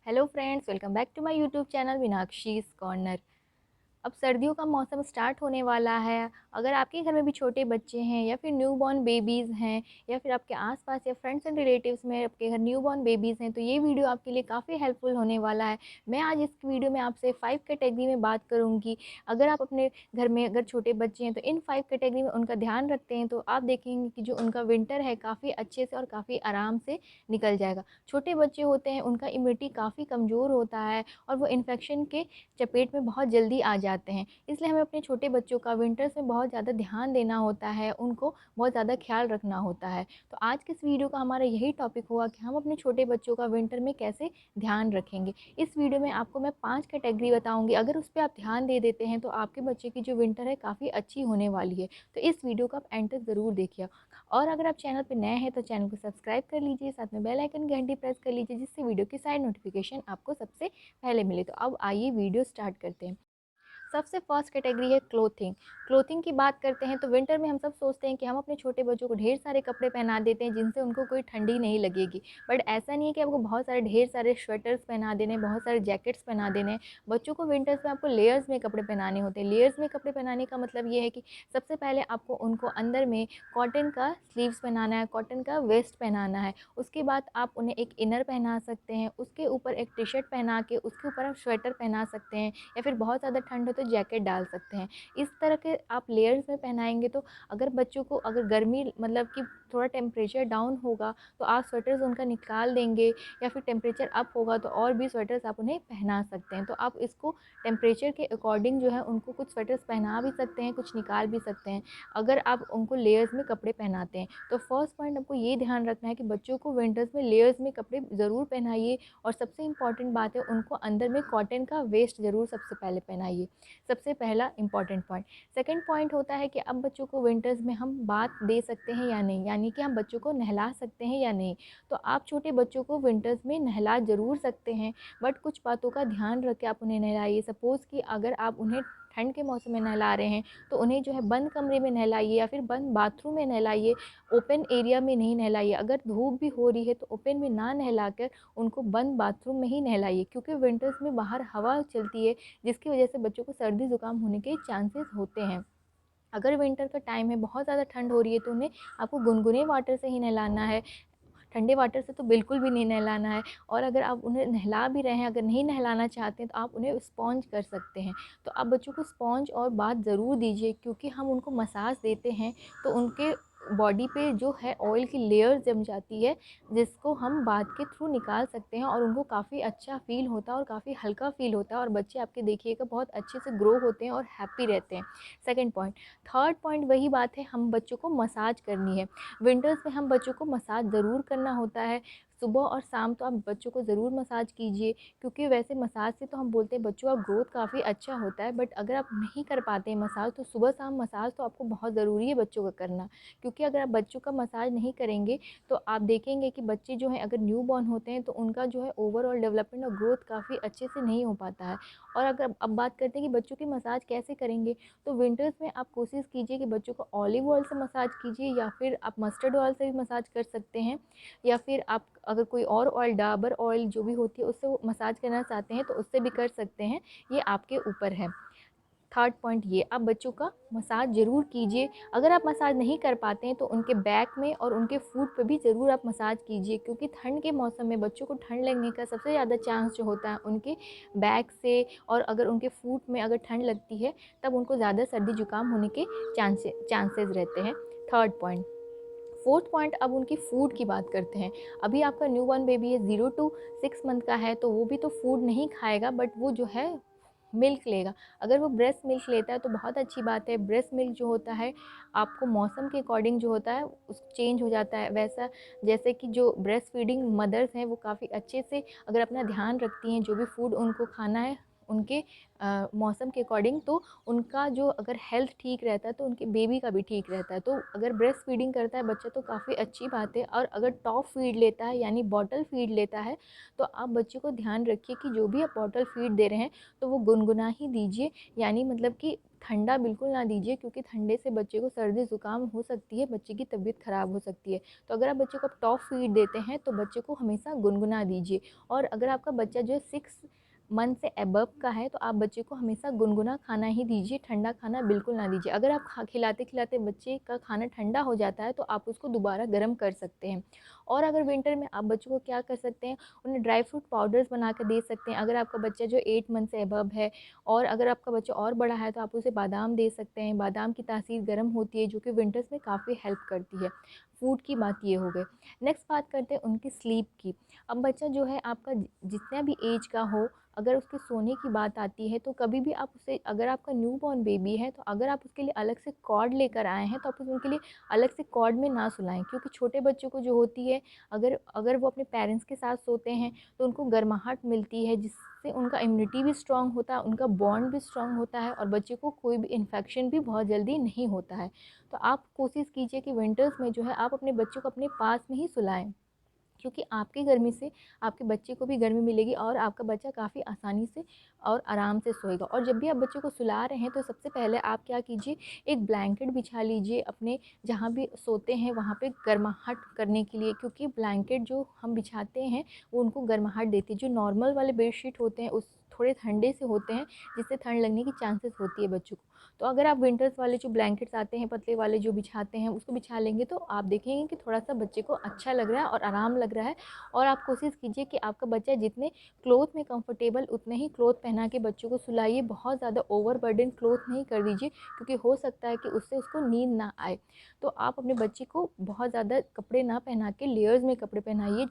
Hello friends, welcome back to my YouTube channel Meenakshi's corner. अब सर्दियों का मौसम स्टार्ट होने वाला है। अगर आपके घर में भी छोटे बच्चे हैं या फिर न्यूबॉर्न बेबीज़ हैं या फिर आपके आसपास या फ्रेंड्स एंड रिलेटिव्स में आपके घर न्यूबॉर्न बेबीज़ हैं, तो ये वीडियो आपके लिए काफ़ी हेल्पफुल होने वाला है। मैं आज इस वीडियो में आपसे 5 कैटेगरी में बात करूँगी। अगर आप अपने घर में अगर छोटे बच्चे हैं तो इन 5 कैटेगरी में उनका ध्यान रखते हैं, तो आप देखेंगे कि जो उनका विंटर है काफ़ी अच्छे से और काफ़ी आराम से निकल जाएगा। छोटे बच्चे होते हैं, उनका इम्यूनिटी काफ़ी कमज़ोर होता है और वो इन्फेक्शन के चपेट में बहुत जल्दी आ जाते हैं। इसलिए हमें अपने छोटे बच्चों का विंटर्स में बहुत ज़्यादा ध्यान देना होता है, उनको बहुत ज़्यादा ख़्याल रखना होता है। तो आज के इस वीडियो का हमारा यही टॉपिक होगा कि हम अपने छोटे बच्चों का विंटर में कैसे ध्यान रखेंगे। इस वीडियो में आपको मैं 5 कैटेगरी बताऊँगी, अगर उस पे आप ध्यान दे देते हैं तो आपके बच्चे की जो विंटर है काफ़ी अच्छी होने वाली है। तो इस वीडियो को आप एंड तक ज़रूर देखिए और अगर आप चैनल पे नए हैं तो चैनल को सब्सक्राइब कर लीजिए, साथ में बेल आइकन की घंटी प्रेस कर लीजिए, जिससे वीडियो की सारी नोटिफिकेशन आपको सबसे पहले मिले। तो अब आइए वीडियो स्टार्ट करते हैं। सबसे फर्स्ट कैटेगरी है क्लोथिंग। क्लोथिंग की बात करते हैं तो विंटर में हम सब सोचते हैं कि हम अपने छोटे बच्चों को ढेर सारे कपड़े पहना देते हैं जिनसे उनको कोई ठंडी नहीं लगेगी। बट ऐसा नहीं है कि आपको बहुत सारे ढेर सारे स्वेटर्स पहना देने, बहुत सारे जैकेट्स पहना देने हैं। बच्चों को विंटर्स में आपको लेयर्स में कपड़े पहनाने होते हैं। लेयर्स में कपड़े पहनाने का मतलब ये है कि सबसे पहले आपको उनको अंदर में कॉटन का स्लीव्स पहनाना है, कॉटन का वेस्ट पहनाना है। उसके बाद आप उन्हें एक इनर पहना सकते हैं, उसके ऊपर एक टी शर्ट पहना के उसके ऊपर आप स्वेटर पहना सकते हैं, या फिर बहुत ज़्यादा ठंड हो तो जैकेट डाल सकते हैं। इस तरह के आप लेयर्स में पहनाएंगे तो अगर बच्चों को अगर गर्मी मतलब कि थोड़ा टेम्परेचर डाउन होगा तो आप स्वेटर्स उनका निकाल देंगे, या फिर टेम्परेचर अप होगा तो और भी स्वेटर्स आप उन्हें पहना सकते हैं। तो आप इसको टेम्परेचर के अकॉर्डिंग जो है उनको कुछ स्वेटर्स पहना भी सकते हैं, कुछ निकाल भी सकते हैं, अगर आप उनको लेयर्स में कपड़े पहनाते हैं। तो फर्स्ट पॉइंट आपको ये ध्यान रखना है कि बच्चों को विंटर्स में लेयर्स में कपड़े ज़रूर पहनाइए, और सबसे इम्पॉर्टेंट बात है उनको अंदर में कॉटन का वेस्ट ज़रूर सबसे पहले पहनाइए। सबसे पहला इंपॉर्टेंट पॉइंट। सेकंड पॉइंट होता है कि अब बच्चों को विंटर्स में हम बात दे सकते हैं या नहीं, यानी कि हम बच्चों को नहला सकते हैं या नहीं। तो आप छोटे बच्चों को विंटर्स में नहला ज़रूर सकते हैं, बट कुछ बातों का ध्यान रख के आप उन्हें नहलाइए। सपोज़ कि अगर आप उन्हें ठंड के मौसम में नहला रहे हैं तो उन्हें जो है बंद कमरे में नहलाइए या फिर बंद बाथरूम में नहलाइए, ओपन एरिया में नहीं नहलाइए। अगर धूप भी हो रही है तो ओपन में ना नहलाकर उनको बंद बाथरूम में ही नहलाइए, क्योंकि विंटर्स में बाहर हवा चलती है जिसकी वजह से बच्चों को सर्दी ज़ुकाम होने के चांसेस होते हैं। अगर विंटर का टाइम है, बहुत ज़्यादा ठंड हो रही है, तो उन्हें आपको गुनगुने वाटर से ही नहलाना है, ठंडे वाटर से तो बिल्कुल भी नहीं नहलाना है। और अगर आप उन्हें नहला भी रहे हैं, अगर नहीं नहलाना चाहते हैं तो आप उन्हें स्पॉन्ज कर सकते हैं। तो आप बच्चों को स्पॉन्ज और बाथ ज़रूर दीजिए, क्योंकि हम उनको मसाज देते हैं तो उनके बॉडी पे जो है ऑयल की लेयर जम जाती है, जिसको हम बाथ के थ्रू निकाल सकते हैं, और उनको काफ़ी अच्छा फ़ील होता है और काफ़ी हल्का फ़ील होता है, और बच्चे आपके देखिएगा बहुत अच्छे से ग्रो होते हैं और हैप्पी रहते हैं। Second point. थर्ड पॉइंट वही बात है, हम बच्चों को मसाज करनी है। विंटर्स में हम बच्चों को मसाज ज़रूर करना होता है। सुबह और शाम तो आप बच्चों को ज़रूर मसाज कीजिए, क्योंकि वैसे मसाज से तो हम बोलते हैं बच्चों का ग्रोथ काफ़ी अच्छा होता है, बट अगर आप नहीं कर पाते हैं मसाज तो सुबह शाम मसाज तो आपको बहुत ज़रूरी है बच्चों का करना। क्योंकि अगर आप बच्चों का मसाज नहीं करेंगे तो आप देखेंगे कि बच्चे जो हैं अगर न्यू बॉर्न होते हैं तो उनका जो है ओवरऑल डेवलपमेंट और ग्रोथ काफ़ी अच्छे से नहीं हो पाता है। और अगर अब बात करते हैं कि बच्चों की मसाज कैसे करेंगे, तो विंटर्स में आप कोशिश कीजिए कि बच्चों को ऑलिव ऑयल से मसाज कीजिए, या फिर आप मस्टर्ड ऑयल से भी मसाज कर सकते हैं, या फिर आप अगर कोई और ऑयल, डाबर ऑयल जो भी होती है उससे वो मसाज करना चाहते हैं तो उससे भी कर सकते हैं। ये आपके ऊपर है। थर्ड पॉइंट ये, आप बच्चों का मसाज ज़रूर कीजिए। अगर आप मसाज नहीं कर पाते हैं तो उनके बैक में और उनके फूट पे भी ज़रूर आप मसाज कीजिए, क्योंकि ठंड के मौसम में बच्चों को ठंड लगने का सबसे ज़्यादा चांस जो होता है उनके बैक से, और अगर उनके फूट में अगर ठंड लगती है तब उनको ज़्यादा सर्दी जुकाम होने के चांसेस रहते हैं। Third point. फोर्थ पॉइंट, अब उनकी फूड की बात करते हैं। अभी आपका न्यू बॉर्न बेबी है, 0 to 6 मंथ का है, तो वो भी तो फूड नहीं खाएगा, बट वो जो है मिल्क लेगा। अगर वो ब्रेस्ट मिल्क लेता है तो बहुत अच्छी बात है। ब्रेस्ट मिल्क जो होता है आपको मौसम के अकॉर्डिंग जो होता है उस चेंज हो जाता है, वैसा जैसे कि जो ब्रेस्ट फीडिंग मदर्स हैं वो काफ़ी अच्छे से अगर अपना ध्यान रखती हैं, जो भी फूड उनको खाना है उनके मौसम के अकॉर्डिंग, तो उनका जो अगर हेल्थ ठीक रहता है तो उनके बेबी का भी ठीक रहता है। तो अगर ब्रेस्ट फीडिंग करता है बच्चा तो काफ़ी अच्छी बात है, और अगर टॉप फीड लेता है यानी बॉटल फीड लेता है तो आप बच्चे को ध्यान रखिए कि जो भी आप बॉटल फीड दे रहे हैं तो वो गुनगुना ही दीजिए, यानी मतलब कि ठंडा बिल्कुल ना दीजिए, क्योंकि ठंडे से बच्चे को सर्दी ज़ुकाम हो सकती है, बच्चे की तबीयत ख़राब हो सकती है। तो अगर आप बच्चे को टॉप फीड देते हैं तो बच्चे को हमेशा गुनगुना दीजिए। और अगर आपका बच्चा जो है 6 मंथ से अबव का है तो आप बच्चे को हमेशा गुनगुना खाना ही दीजिए, ठंडा खाना बिल्कुल ना दीजिए। अगर आप खिलाते खिलाते बच्चे का खाना ठंडा हो जाता है तो आप उसको दोबारा गर्म कर सकते हैं। और अगर विंटर में आप बच्चों को क्या कर सकते हैं, उन्हें ड्राई फ्रूट पाउडर्स बना कर दे सकते हैं। अगर आपका बच्चा जो 8 मंथ से अबव है, और अगर आपका बच्चा और बड़ा है तो आप उसे बादाम दे सकते हैं। बादाम की तासीर गर्म होती है जो कि विंटर्स में काफ़ी हेल्प करती है। फूड की बात ये हो गई। नेक्स्ट बात करते हैं उनकी स्लीप की। अब बच्चा जो है आपका जितना भी एज का हो, अगर उसके सोने की बात आती है तो कभी भी आप उसे, अगर आपका न्यू बॉर्न बेबी है तो अगर आप उसके लिए अलग से कॉर्ड लेकर आए हैं तो आप उनके लिए अलग से कॉर्ड में ना सुलाएं, क्योंकि छोटे बच्चों को जो होती है, अगर अगर वो अपने पेरेंट्स के साथ सोते हैं तो उनको गर्माहट मिलती है, जिससे उनका इम्यूनिटी भी स्ट्रांग होता है, उनका बॉन्ड भी स्ट्रांग होता है, और बच्चे को कोई भी इन्फेक्शन भी बहुत जल्दी नहीं होता है। तो आप कोशिश कीजिए कि विंटर्स में जो है आप अपने बच्चों को अपने पास में ही सुलाएं, क्योंकि आपकी गर्मी से आपके बच्चे को भी गर्मी मिलेगी और आपका बच्चा काफ़ी आसानी से और आराम से सोएगा। और जब भी आप बच्चे को सुला रहे हैं तो सबसे पहले आप क्या कीजिए, एक ब्लैंकेट बिछा लीजिए अपने जहाँ भी सोते हैं वहाँ पे गर्माहट करने के लिए, क्योंकि ब्लैंकेट जो हम बिछाते हैं वो उनको गर्माहट देती है। जो नॉर्मल वाले बेडशीट होते हैं उस थोड़े ठंडे से होते हैं, जिससे ठंड लगने की चांसेस होती है बच्चों को। तो अगर आप विंटर्स वाले जो ब्लैंकेट्स आते हैं पतले वाले जो बिछाते हैं उसको बिछा लेंगे तो आप देखेंगे कि थोड़ा सा बच्चे को अच्छा लग रहा है और आराम लग रहा है। और आप कोशिश कीजिए कि आपका बच्चा जितने क्लोथ में कंफर्टेबल उतने ही क्लोथ पहना के बच्चों को सुलाइए, बहुत ज़्यादा ओवर बर्डन क्लोथ नहीं कर दीजिए, क्योंकि हो सकता है कि उससे उसको नींद ना आए। तो आप अपने बच्चे को बहुत ज़्यादा कपड़े ना पहना के लेयर्स में कपड़े पहनाइए,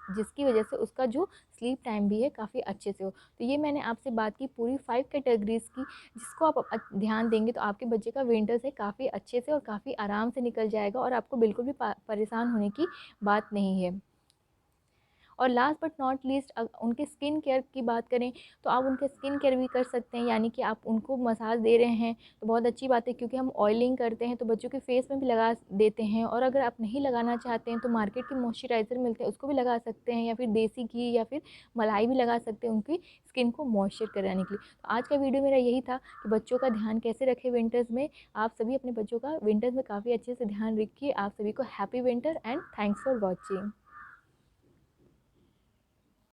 जिसकी वजह से उसका जो स्लीप टाइम भी है काफ़ी अच्छे से हो। तो ये मैंने आपसे बात की पूरी 5 कैटेगरीज़ की, जिसको आप ध्यान देंगे तो आपके बच्चे का विंटर से काफ़ी अच्छे से और काफ़ी आराम से निकल जाएगा, और आपको बिल्कुल भी परेशान होने की बात नहीं है। और लास्ट बट नॉट लीस्ट उनके स्किन केयर की बात करें तो आप उनके स्किन केयर भी कर सकते हैं, यानी कि आप उनको मसाज दे रहे हैं तो बहुत अच्छी बात है, क्योंकि हम ऑयलिंग करते हैं तो बच्चों के फेस में भी लगा देते हैं। और अगर आप नहीं लगाना चाहते हैं तो मार्केट के मॉइस्चराइज़र मिलते हैं उसको भी लगा सकते हैं, या फिर देसी घी या फिर मलाई भी लगा सकते हैं उनकी स्किन को मॉइस्चर कराने के लिए। तो आज का वीडियो मेरा यही था कि बच्चों का ध्यान कैसे रखें विंटर्स में। आप सभी अपने बच्चों का विंटर्स में काफ़ी अच्छे से ध्यान रखिए। आप सभी को happy winter and thanks for watching.